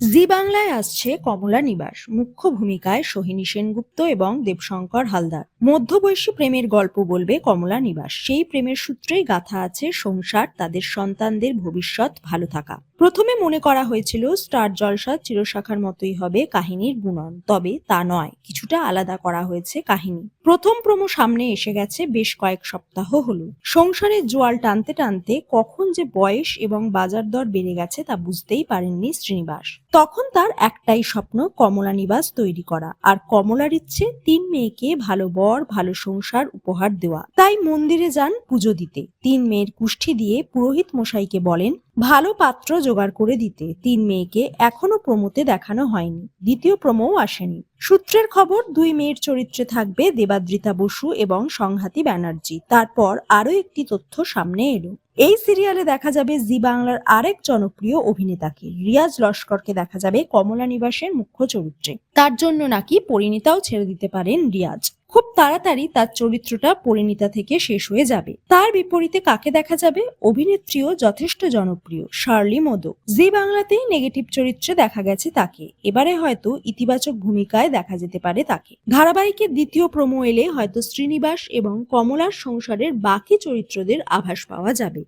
জি বাংলায় আসছে কমলা নিবাস, মুখ্য ভূমিকায় সোহিনী সেনগুপ্ত এবং দেবশঙ্কর হালদার। মধ্যবয়সী প্রেমের গল্প বলবে কমলা নিবাস। সেই প্রেমের সূত্রেই গাঁথা আছে সংসার, তাদের সন্তানদের ভবিষ্যৎ, ভালো থাকা। প্রথমে মনে করা হয়েছিল স্টার জলসা চিরশাখার মতোই হবে কাহিনীর বুনন, তবে তা নয়, কিছুটা আলাদা করা হয়েছে কাহিনী। প্রথম প্রোমো সামনে এসে গেছে বেশ কয়েক সপ্তাহ হলো। সংসারের জোয়াল টানতে টানতে কখন যে বয়স এবং বাজার দর বেড়ে গেছে তা বুঝতেই পারেননি শ্রীনিবাস। তখন তার একটাই স্বপ্ন, কমলা নিবাস তৈরি করা, আর কমলার ইচ্ছে 3 মেয়েকে ভালো বর, ভালো সংসার উপহার দেওয়া। তাই মন্দিরে যান পুজো দিতে। 3 মেয়ের কুষ্ঠি দিয়ে পুরোহিত মশাইকে বলেন ভালো পাত্র জোগাড় করে দিতে। 3 মেয়েকে এখনো প্রমোতে দেখানো হয়নি, দ্বিতীয় প্রমোও আসেনি। সূত্রের খবর 2 মেয়ের চরিত্রে থাকবে দেবাদ্রিতা বসু এবং সংঘাতী ব্যানার্জি। তারপর আরো একটি তথ্য সামনে এলো, এই সিরিয়ালে দেখা যাবে জি বাংলার আরেক জনপ্রিয় অভিনেতাকে, রিয়াজ লস্করকে দেখা যাবে কমলা নিবাসের মুখ্য চরিত্রে। তার জন্য নাকি পরিণীতাও ছেড়ে দিতে পারেন রিয়াজ। খুব তাড়াতাড়ি তার চরিত্রটা পরিণীতা থেকে শেষ হয়ে যাবে। তার বিপরীতে কাকে দেখা যাবে? অভিনেত্রীও যথেষ্ট জনপ্রিয়, শার্লি মোদক। জি বাংলাতেই নেগেটিভ চরিত্রে দেখা গেছে তাকে, এবারে হয়তো ইতিবাচক ভূমিকায় দেখা যেতে পারে তাকে। ধারাবাহিকের দ্বিতীয় প্রোমো এলে হয়তো শ্রীনিবাস এবং কমলার সংসারের বাকি চরিত্রদের আভাস পাওয়া যাবে।